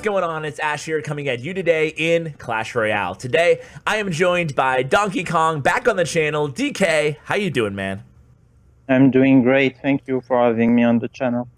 what's going on? It's Ash here coming at you today in Clash Royale. Today, I am joined by Donkey Kong back on the channel. DK, how you doing, man? I'm doing great. Thank you for having me on the channel.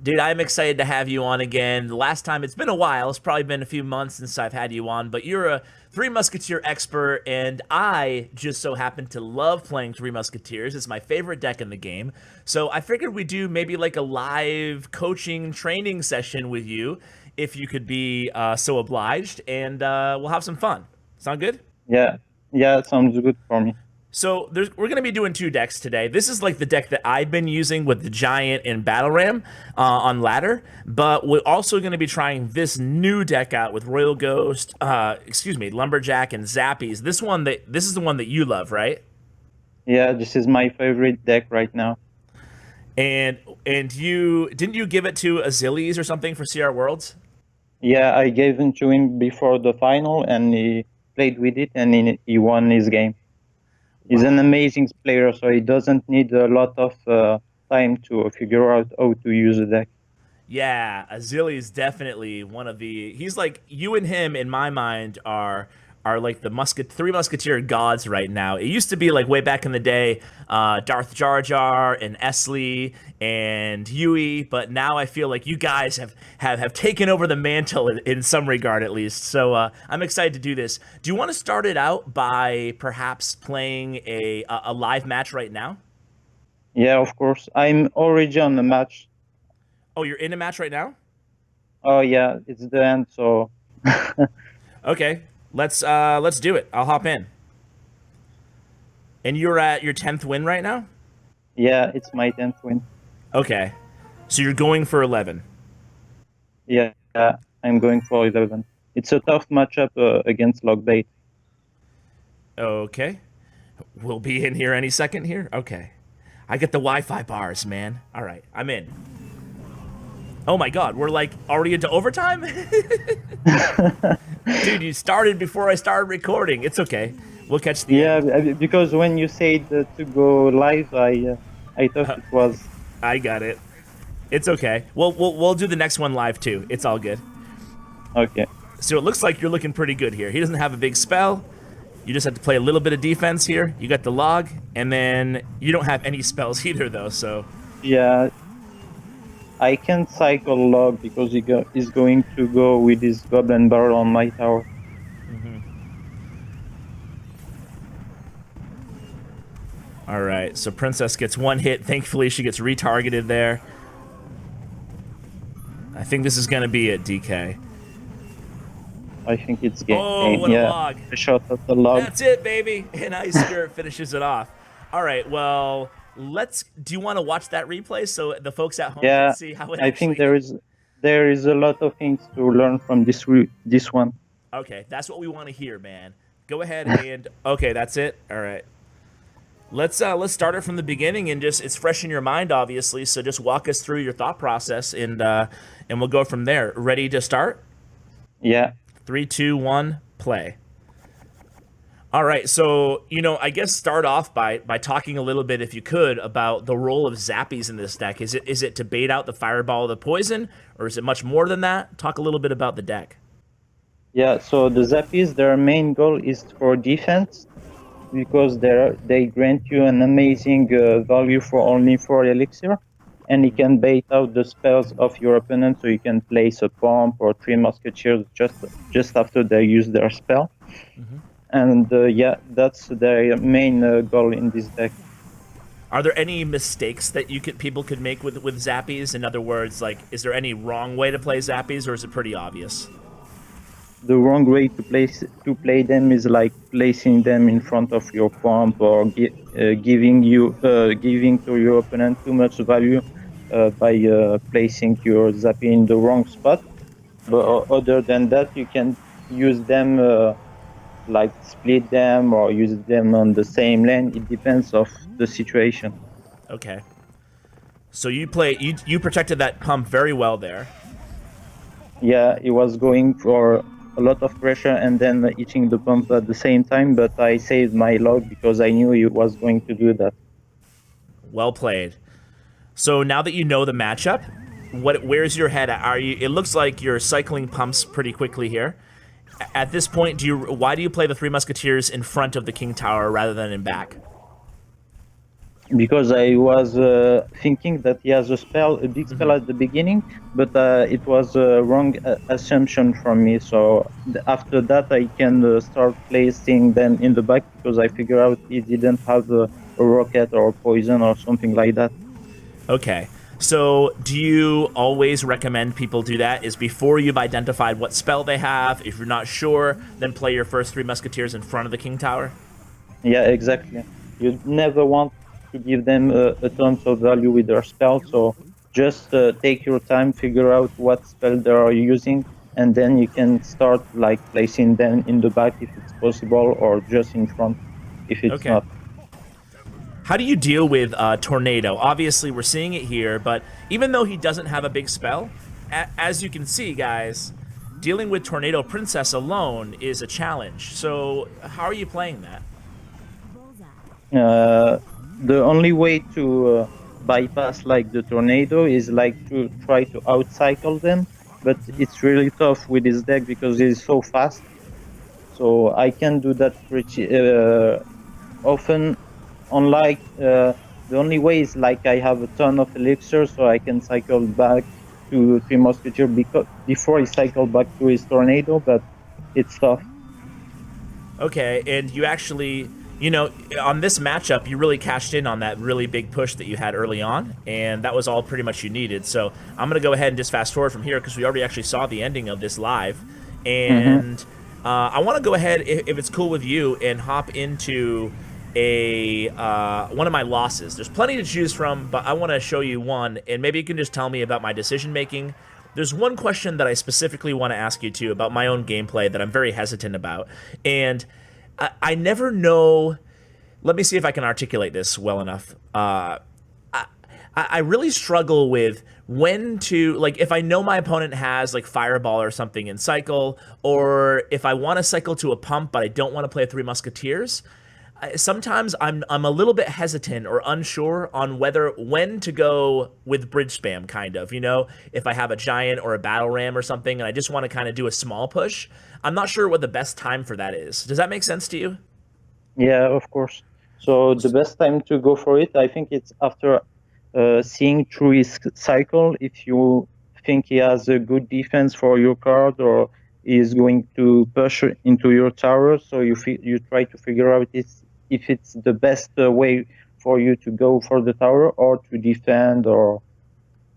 Dude, I'm excited to have you on again. The last time, it's been a while. It's probably been a few months since I've had you on, but you're a Three Musketeer expert, and I just so happen to love playing Three Musketeers. It's my favorite deck in the game. So I figured we'd do maybe like a live coaching training session with you, if you could be so obliged, and we'll have some fun. Sound good? Yeah, it sounds good for me. So we're going to be doing two decks today. This is like the deck that I've been using with the Giant and Battle Ram on ladder, but we're also going to be trying this new deck out with Royal Ghost, Lumberjack and Zappies. This is the one that you love, right? Yeah, this is my favorite deck right now. And you didn't you give it to Azilies or something for CR Worlds? Yeah, I gave it to him before the final, and he played with it, and he won his game. He's an amazing player, so he doesn't need a lot of time to figure out how to use the deck. Yeah, Azili is definitely one of the. He's like, you and him in my mind are like the Three Musketeer gods right now. It used to be like way back in the day, Darth Jar Jar and Esley and Huey, but now I feel like you guys have taken over the mantle in some regard, at least. So I'm excited to do this. Do you want to start it out by perhaps playing a live match right now? Yeah, of course. I'm already on the match. Oh, you're in a match right now? Oh yeah, it's the end. So. Okay. Let's do it. I'll hop in. And you're at your 10th win right now? Yeah, it's my 10th win. Okay. So you're going for 11. Yeah, I'm going for 11. It's a tough matchup against Lockbait. Okay. We'll be in here any second here? Okay. I get the Wi-Fi bars, man. All right, I'm in. Oh my god, we're like already into overtime? Dude, you started before I started recording. It's okay. We'll catch the end. Because when you said to go live, I thought it was. I got it. It's okay. We'll do the next one live too. It's all good. Okay. So it looks like you're looking pretty good here. He doesn't have a big spell. You just have to play a little bit of defense here. You got the log, and then you don't have any spells either, though. So. Yeah. I can cycle log because he's going to go with his goblin barrel on my tower. All right, so Princess gets one hit. Thankfully, she gets retargeted there. I think this is going to be it, DK. I think it's game. Oh, what a log. A shot at the log. That's it, baby. And Ice Spirit finishes it off. All right, well, do you want to watch that replay so the folks at home can see how it I think there is a lot of things to learn from this one. Okay, that's what we want to hear, man. Go ahead and okay, that's it. All right. Let's start it from the beginning, and it's fresh in your mind, obviously. So just walk us through your thought process, and we'll go from there. Ready to start? Yeah. 3, 2, 1, play. All right, so I guess start off by talking a little bit, if you could, about the role of Zappies in this deck. Is it to bait out the fireball or the poison, or is it much more than that? Talk a little bit about the deck. Yeah, so the Zappies, their main goal is for defense, because they grant you an amazing value for only 4 elixir, and it can bait out the spells of your opponent, so you can place a pomp or 3 musketeers just after they use their spell. And that's their main goal in this deck. Are there any mistakes that people could make with Zappies? In other words, like, is there any wrong way to play Zappies, or is it pretty obvious? The wrong way to play them is like placing them in front of your pomp, or giving to your opponent too much value by placing your Zappy in the wrong spot. But other than that, you can use them like split them or use them on the same lane. It depends of the situation. Okay. So you protected that pump very well there. Yeah, he was going for a lot of pressure and then hitting the pump at the same time, but I saved my log because I knew he was going to do that. Well played. So now that you know the matchup, Where's your head at? Are you? It looks like you're cycling pumps pretty quickly here. At this point, why do you play the Three Musketeers in front of the King Tower rather than in back? Because I was thinking that he has a big spell at the beginning, but it was a wrong assumption from me. So after that, I can start placing them in the back because I figured out he didn't have a rocket or poison or something like that. Okay. So, do you always recommend people do that? Is before you've identified what spell they have, if you're not sure, then play your first Three Musketeers in front of the King Tower? Yeah, exactly. You never want to give them a ton of value with their spell, so just take your time, figure out what spell they are using, and then you can start like placing them in the back if it's possible, or just in front if it's not. How do you deal with Tornado? Obviously, we're seeing it here, but even though he doesn't have a big spell, as you can see, guys, dealing with Tornado Princess alone is a challenge. So, how are you playing that? The only way to bypass like the tornado is like to try to outcycle them, but it's really tough with his deck because he's so fast. So I can do that pretty often. Unlike the only way is like I have a ton of elixir, so I can cycle back to Three Musketeer before he cycle back to his tornado, but it's tough. Okay, and you actually, you know, on this matchup, you really cashed in on that really big push that you had early on, and that was all pretty much you needed. So I'm going to go ahead and just fast forward from here because we already actually saw the ending of this live. And I want to go ahead, if it's cool with you, and hop into one of my losses. There's plenty to choose from, but I want to show you one, and maybe you can just tell me about my decision making. There's one question that I specifically want to ask you too about my own gameplay that I'm very hesitant about, and I never know. Let me see if I can articulate this well enough. I really struggle with when to, like, if I know my opponent has like Fireball or something in cycle, or if I want to cycle to a pump but I don't want to play Three Musketeers. Sometimes I'm a little bit hesitant or unsure on when to go with bridge spam, kind of, you know, if I have a giant or a battle ram or something and I just want to kind of do a small push. I'm not sure what the best time for that is. Does that make sense to you? Yeah, of course. So the best time to go for it, I think it's after seeing through his cycle. If you think he has a good defense for your card or is going to push into your tower, so you try to figure out if it's the best way for you to go for the tower or to defend, or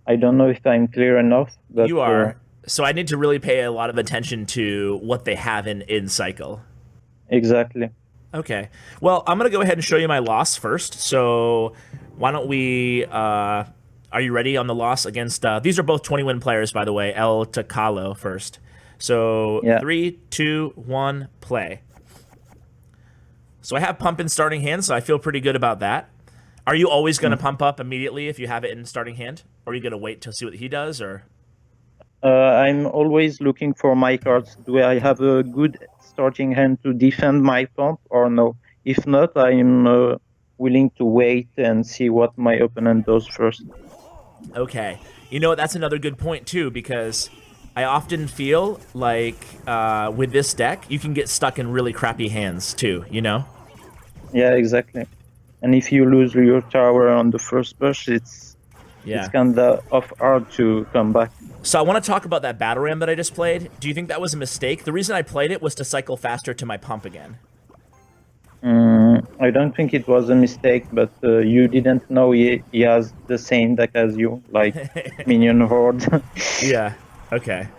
I don't know if I'm clear enough. But, you are. So I need to really pay a lot of attention to what they have in cycle. Exactly. Okay. Well, I'm going to go ahead and show you my loss first. So why don't we... are you ready on the loss against... these are both 20-win players, by the way. El Tacalo first. So yeah. 3, 2, 1, play. So I have pump in starting hand, so I feel pretty good about that. Are you always going to pump up immediately if you have it in starting hand? Or are you going to wait to see what he does? Or I'm always looking for my cards. Do I have a good starting hand to defend my pump or no? If not, I'm willing to wait and see what my opponent does first. Okay. You know what? That's another good point, too, because I often feel like with this deck, you can get stuck in really crappy hands, too, you know? Yeah, exactly. And if you lose your tower on the first push, it's kind of hard to come back. So I want to talk about that battle ram that I just played. Do you think that was a mistake? The reason I played it was to cycle faster to my pump again. I don't think it was a mistake, but you didn't know he has the same deck as you, like Minion Horde. Yeah, okay.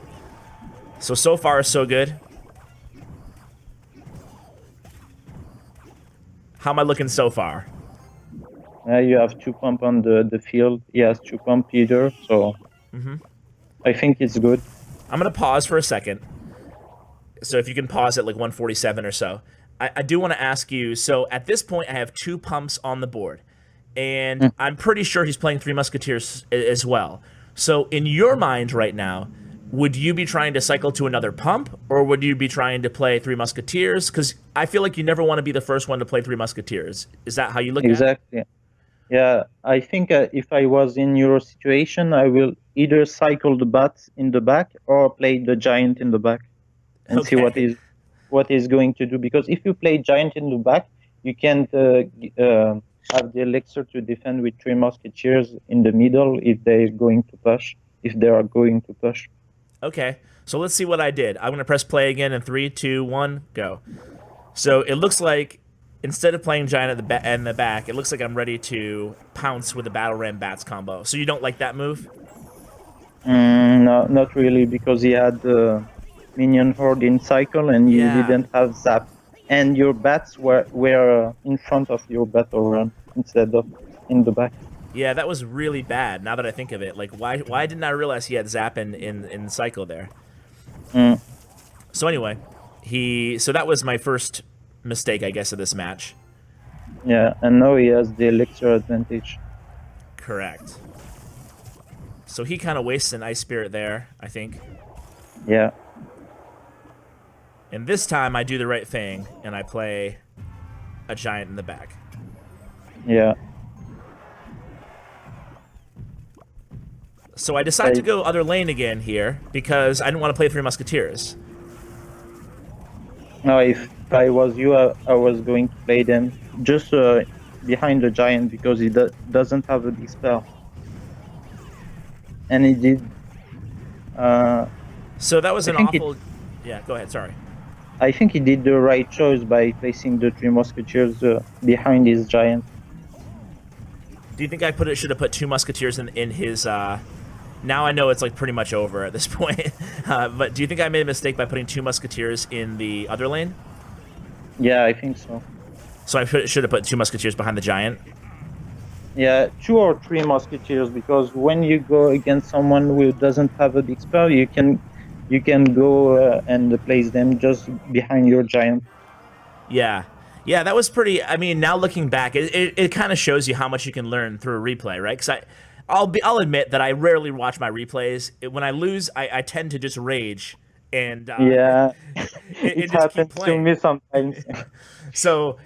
So far, so good. How am I looking so far? You have 2 pump on the field. He has 2 pump either, so I think it's good. I'm going to pause for a second. So if you can pause at like 147 or so. I do want to ask you, so at this point I have 2 pumps on the board. And I'm pretty sure he's playing Three Musketeers as well. So in your mind right now, would you be trying to cycle to another pump, or would you be trying to play Three Musketeers? Because I feel like you never want to be the first one to play Three Musketeers. Is that how you look at it? Exactly. Yeah, I think if I was in your situation, I will either cycle the bats in the back or play the giant in the back and see Okay. what is going to do. Because if you play giant in the back, you can't have the elixir to defend with three musketeers in the middle if they're going to push. If they are going to push. Okay. So let's see what I did. I'm gonna press play again in three, two, one, go. So it looks like instead of playing giant at in the back, it looks like I'm ready to pounce with the battle ram bats combo. So you don't like that move? No, not really, because he had the minion horde in cycle and you Yeah. didn't have zap, and your bats were in front of your battle run instead of in the back. Yeah, that was really bad. Now that I think of it, like why didn't I realize he had zap in cycle there? Mm, So anyway, so that was my first mistake, I guess, of this match. yeah, and now he has the elixir advantage. Correct. So he kind of wastes an ice spirit there, I think. Yeah, And this time I do the right thing and I play a giant in the back. yeah. So I decide to go other lane again here because I didn't want to play three musketeers. Now, if I was you, I was going to play them just behind the giant because he doesn't have a big spell, and he did. So that was I an think awful. Yeah, go ahead. Sorry. I think he did the right choice by placing the three musketeers behind his giant. Do you think I should have put two musketeers in his? Now I know it's like pretty much over at this point. But do you think I made a mistake by putting two musketeers in the other lane? Yeah, I think so. So I should have put two musketeers behind the giant. Yeah, two or three musketeers, because when you go against someone who doesn't have a big spell, you can go and place them just behind your giant. Yeah. Yeah, that was pretty. I mean, now looking back, it kind of shows you how much you can learn through a replay, right? Because I'll admit that I rarely watch my replays. When I lose, I tend to just rage and Yeah, it it just keep happens to playing. me sometimes. So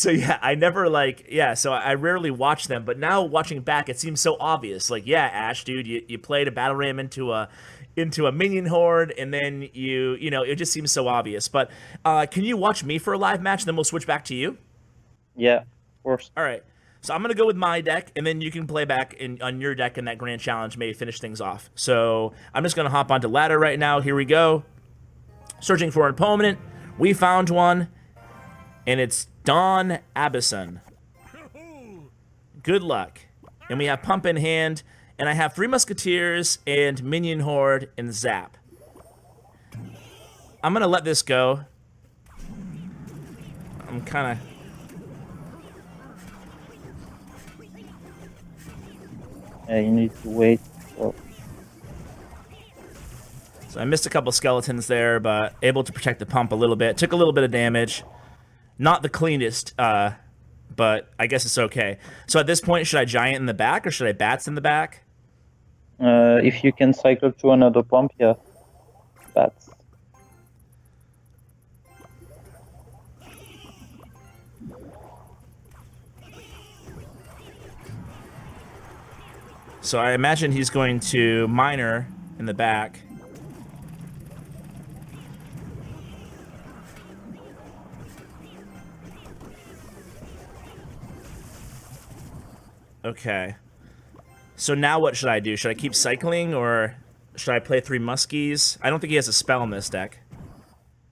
yeah, I never like yeah. So I rarely watch them, but now watching back, it seems so obvious. Like yeah, Ash, dude, you played a battle ram into a minion horde, and then you know it just seems so obvious. But can you watch me for a live match? And then we'll switch back to you. Yeah, of course. All right. So I'm gonna go with my deck, and then you can play back on your deck in that grand challenge, maybe finish things off. So I'm just gonna hop onto ladder right now. Here we go. Searching for an opponent. We found one, and it's Don Abison. Good luck. And we have Pump in hand, and I have three Musketeers and Minion Horde and Zap. I'm gonna let this go. I'm kind of. Yeah, you need to wait. For... So I missed a couple skeletons there, but able to protect the pump a little bit. Took a little bit of damage. Not the cleanest, but I guess it's okay. So at this point, should I giant in the back or should I bats in the back? If you can cycle to another pump, yeah, that's. So I imagine he's going to miner in the back. Okay. So now what should I do? Should I keep cycling or should I play three muskies? I don't think he has a spell in this deck.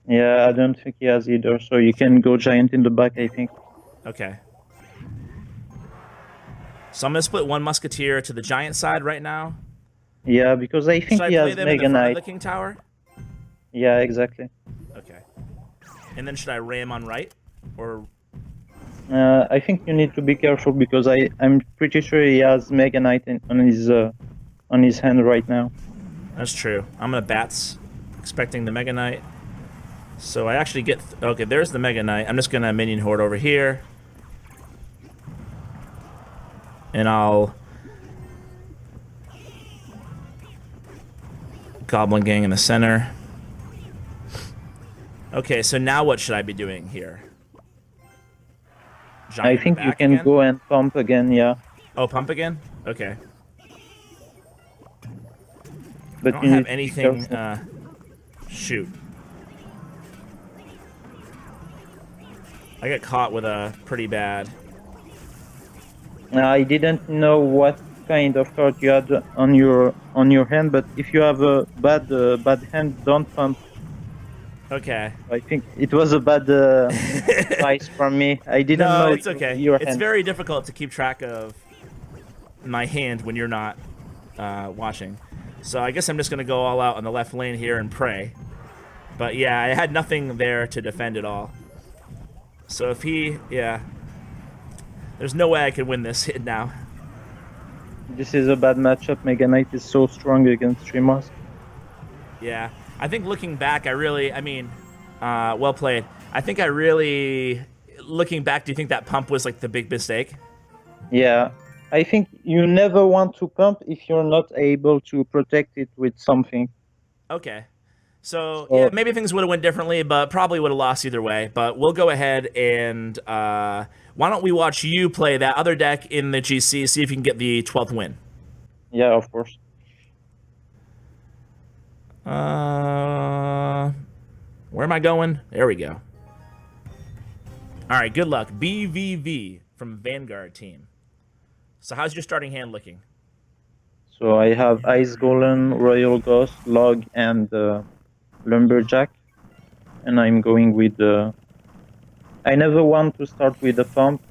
Yeah, I don't think he has either, so you can go giant in the back, I think. Okay. So I'm gonna split one musketeer to the giant side right now. Yeah, because I think Should I he play has them in Mega the front of Knight. the king tower? Yeah, exactly. Okay. And then should I ram on right? Or I think you need to be careful because I'm pretty sure he has Mega Knight on his hand right now. that's true. I'm gonna bats, expecting the Mega Knight. So I actually get okay. There's the Mega Knight. I'm just gonna minion horde over here, and I'll Goblin Gang in the center. Okay, so now what should I be doing here? Giant I think you back can again? go and pump again, yeah. Oh, pump again? Okay. I But don't you have need to be anything. careful. Shoot. I got caught with a pretty bad. I didn't know what kind of card you had on your hand, but if you have a bad hand, don't pump. Okay. I think it was a bad advice from me. I didn't No, know it's okay. your It's hand. very difficult to keep track of my hand when you're not watching. So I guess I'm just gonna go all out on the left lane here and pray. But yeah, I had nothing there to defend at all. So if he, yeah, there's no way I can win this hit now. This is a bad matchup. Mega Knight is so strong against Shimos. Yeah, I think looking back, I mean, well played. I think I really, looking back, do you think that pump was like the big mistake? Yeah, I think you never want to pump if you're not able to protect it with something. Okay. So yeah, So maybe things would have went differently, but probably would have lost either way. But we'll go ahead and why don't we watch you play that other deck in the GC, see if you can get the 12th win. yeah, of course. Where am I going? There we go. All right, good luck. BVV from Vanguard team. So how's your starting hand looking? So I have Ice Golem, Royal Ghost, Log, and Lumberjack, and I'm going with I never want to start with the pump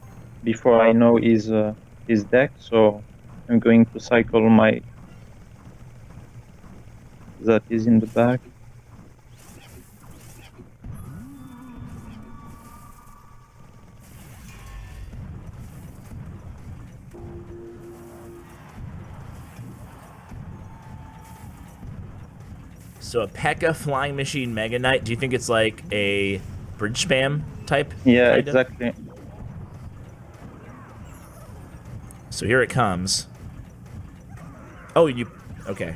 before I know his deck, so I'm going to cycle my that is in the back. So a P.E.K.K.A. Flying Machine Mega Knight. Do you think it's like a bridge spam type? Yeah, Kind of. exactly. So here it comes. Oh, you. Okay.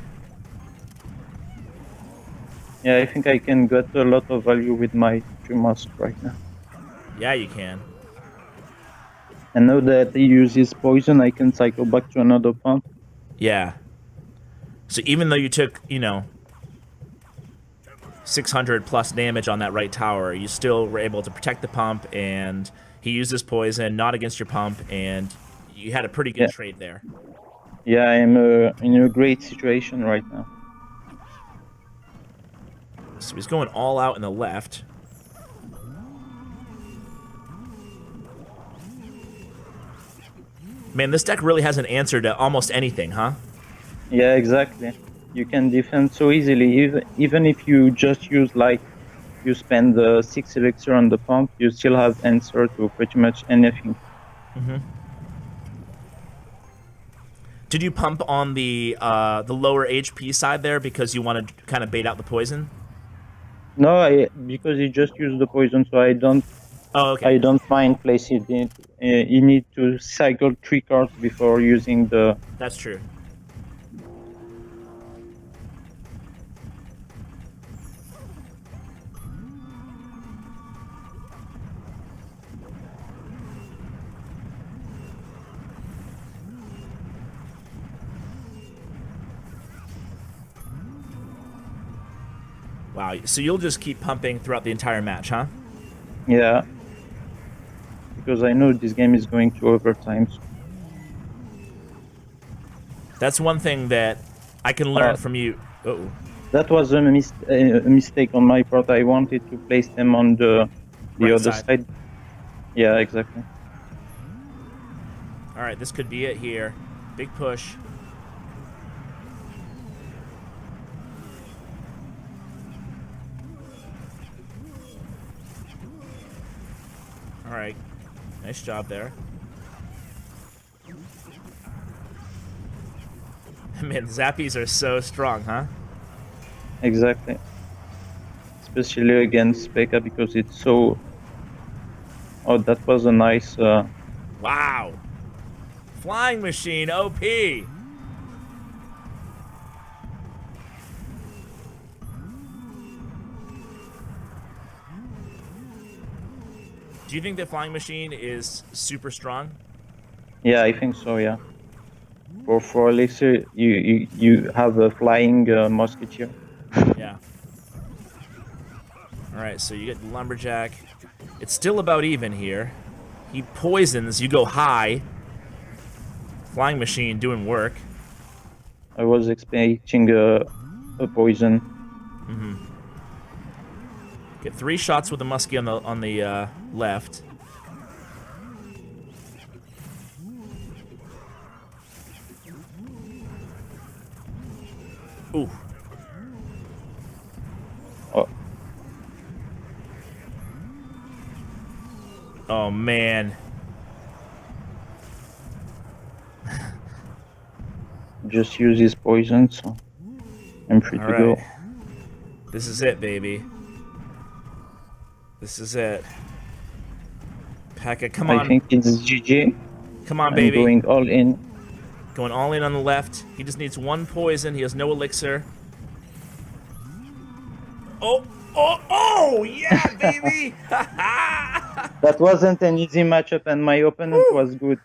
Yeah, I think I can get a lot of value with my Tree Musk right now. Yeah, you can. And now that he uses poison, I can cycle back to another pump. Yeah. So even though you took, 600 plus damage on that right tower, you still were able to protect the pump, and he used his poison, not against your pump, and you had a pretty good Yeah. trade there. Yeah, I am in a great situation right now. So he's going all out in the left. Man, this deck really has an answer to almost anything, huh? Yeah, exactly. You can defend so easily, even if you just use like you spend the 6 elixir on the pump, you still have answer to pretty much anything. Did you pump on the lower HP side there because you wanted to kind of bait out the poison? No, because he just used the poison, so I don't Oh, okay. mind placing it. You need to cycle 3 cards before using the. That's true. Wow. So you'll just keep pumping throughout the entire match, huh? Yeah, because I know this game is going to overtime. That's one thing that I can learn from you. Oh, That was a mistake on my part. I wanted to place them on the right other side. side. Yeah, exactly. All right, this could be it here. Big push. All right, nice job there. Man, Zappies are so strong, huh? Exactly. Especially against P.E.K.K.A. because it's so. Oh, that was a nice. Wow. Flying Machine, OP. Do you think that Flying Machine is super strong? Yeah, I think so. Yeah. For elixir, you have a flying musketeer. Yeah. All right, so you get the lumberjack. It's still about even here. He poisons. You go high. Flying machine doing work. I was expecting a poison. Get 3 shots with the muskie on the left. Ooh. Oh, Oh man. just use his poison, so I'm free All to right. go. This is it, baby. This is it. Pekka, come I on. think it's GG. Come on, I'm baby. going all in. Going all in on the left. He just needs 1 poison. He has no elixir. Oh, oh, oh, yeah, baby! That wasn't an easy matchup, and my opponent was good.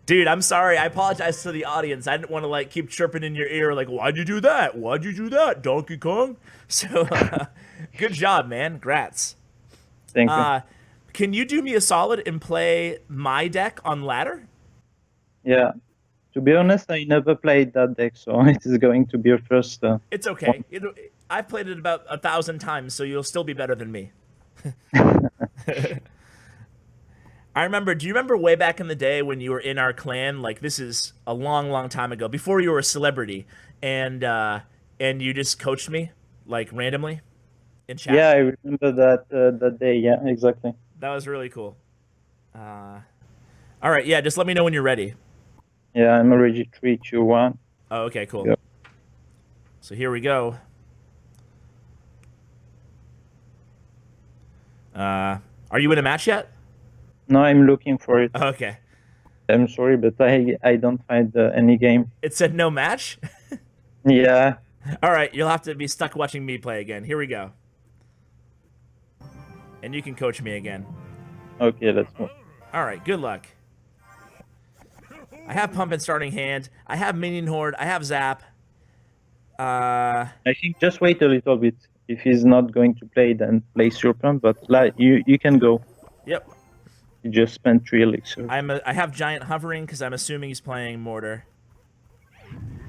Dude, I'm sorry. I apologize to the audience. I didn't want to like keep chirping in your ear like, "Why'd you do that? Why'd you do that, Donkey Kong?" So, good job, man. Grats. Thank you. Can you do me a solid and play my deck on ladder? Yeah. To be honest, I never played that deck, so it is going to be a first. It's okay. I've played it about 1,000 times, so you'll still be better than me. I remember, do you remember way back in the day when you were in our clan? Like, this is a long, long time ago, before you were a celebrity, and you just coached me, like, randomly in chat? Yeah, I remember that day. Yeah, exactly. That was really cool. All right, yeah, just let me know when you're ready. Yeah, I'm already 3, 2, 1. Oh, okay, cool. Yep. So here we go. Are you in a match yet? No, I'm looking for it. Okay. I'm sorry, but I don't find any game. It said no match? Yeah. All right, you'll have to be stuck watching me play again. Here we go. And you can coach me again. Okay, let's go. All right, good luck. I have pump in starting hand. I have minion horde. I have zap. I think just wait a little bit. If he's not going to play, then place your pump. But like you can go. Yep. You just spent 3 elixir. I have giant hovering because I'm assuming he's playing mortar.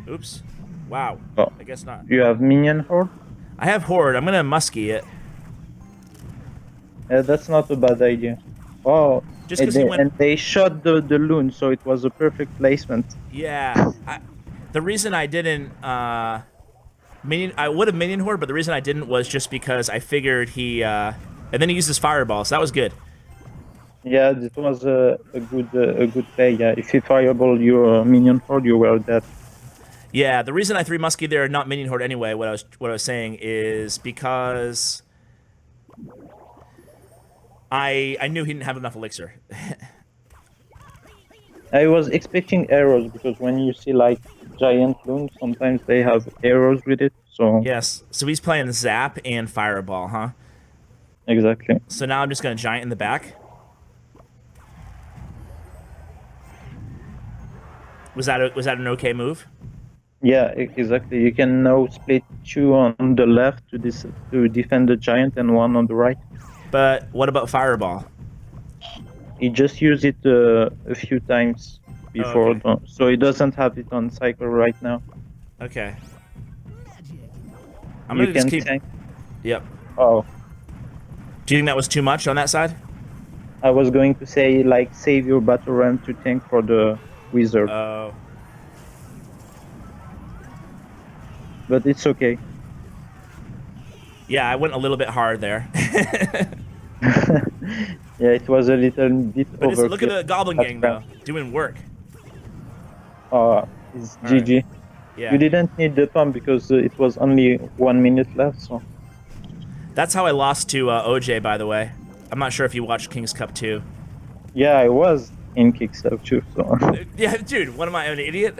Oops. Wow. Oh. I guess not. You have minion horde. I have horde. I'm gonna muskie it. That's not a bad idea. Oh, Just 'cause he went- and they shot the loon, so it was a perfect placement. Yeah. The reason I didn't I would have minion horde, but the reason I didn't was just because I figured he and then he used his fireball, so that was good. Yeah, it was a good play. Yeah, if you fireball your minion horde, you were dead. Yeah, the reason I 3 muskie there, not minion horde anyway, what I was saying is because I knew he didn't have enough elixir. I was expecting arrows because when you see like giant loons, sometimes they have arrows with it. So Yes. So he's playing zap and fireball, huh? exactly. So now I'm just gonna giant in the back. Was that an okay move? Yeah, exactly. You can now split 2 on the left to defend the giant and 1 on the right. But what about fireball? He just used it a few times before, okay. so he doesn't have it on cycle right now. Okay. I'm You gonna just can keep. tank. Yep. Oh, Do you think that was too much on that side? I was going to say like save your battle ram to tank for the wizard, Oh. but it's okay. Yeah, I went a little bit hard there. Yeah, it was a little bit But overkill. look at the Goblin That's Gang, though. fine. Doing work. It's All GG. Yeah. You didn't need the pump because it was only 1 minute left. So That's how I lost to OJ, by the way. I'm not sure if you watched King's Cup 2. yeah, I was in Kickstart too. So Yeah, dude, what am I, an idiot?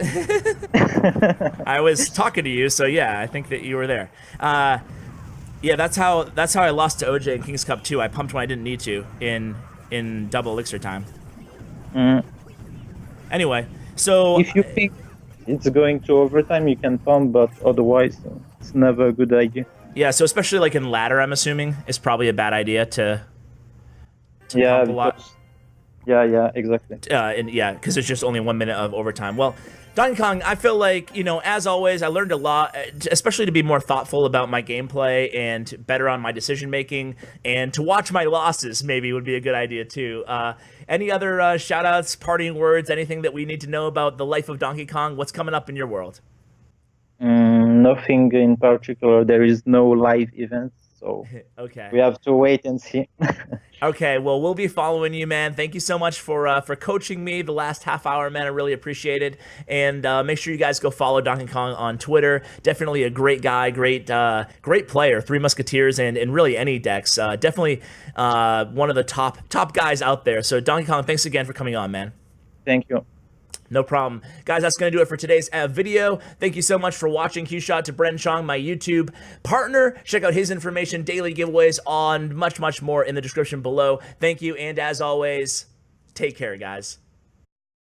I was talking to you, so yeah, I think that you were there. Yeah, that's how I lost to OJ in King's Cup 2. I pumped when I didn't need to in double elixir time. Mm. Anyway, So If you think it's going to overtime, you can pump, but otherwise, it's never a good idea. yeah, so especially like in ladder, I'm assuming it's probably a bad idea to Yeah, pump a lot. because yeah, exactly. And yeah, because it's just only 1 minute of overtime. Well, Donkey Kong, I feel like, as always, I learned a lot, especially to be more thoughtful about my gameplay and better on my decision making, and to watch my losses maybe would be a good idea too. Any other shout outs, parting words, anything that we need to know about the life of Donkey Kong? What's coming up in your world? Nothing in particular. There is no live events, so Okay. we have to wait and see. Okay, well, we'll be following you, man. Thank you so much for coaching me the last half hour, man. I really appreciate it. And make sure you guys go follow Donkey Kong on Twitter. Definitely a great guy, great player. Three Musketeers and really any decks. Definitely one of the top guys out there. So Donkey Kong, thanks again for coming on, man. Thank you. No problem. Guys, that's going to do it for today's video. Thank you so much for watching. Huge shout out to Bren Chong, my YouTube partner. Check out his information, daily giveaways, on much more in the description below. Thank you, and as always, take care, guys.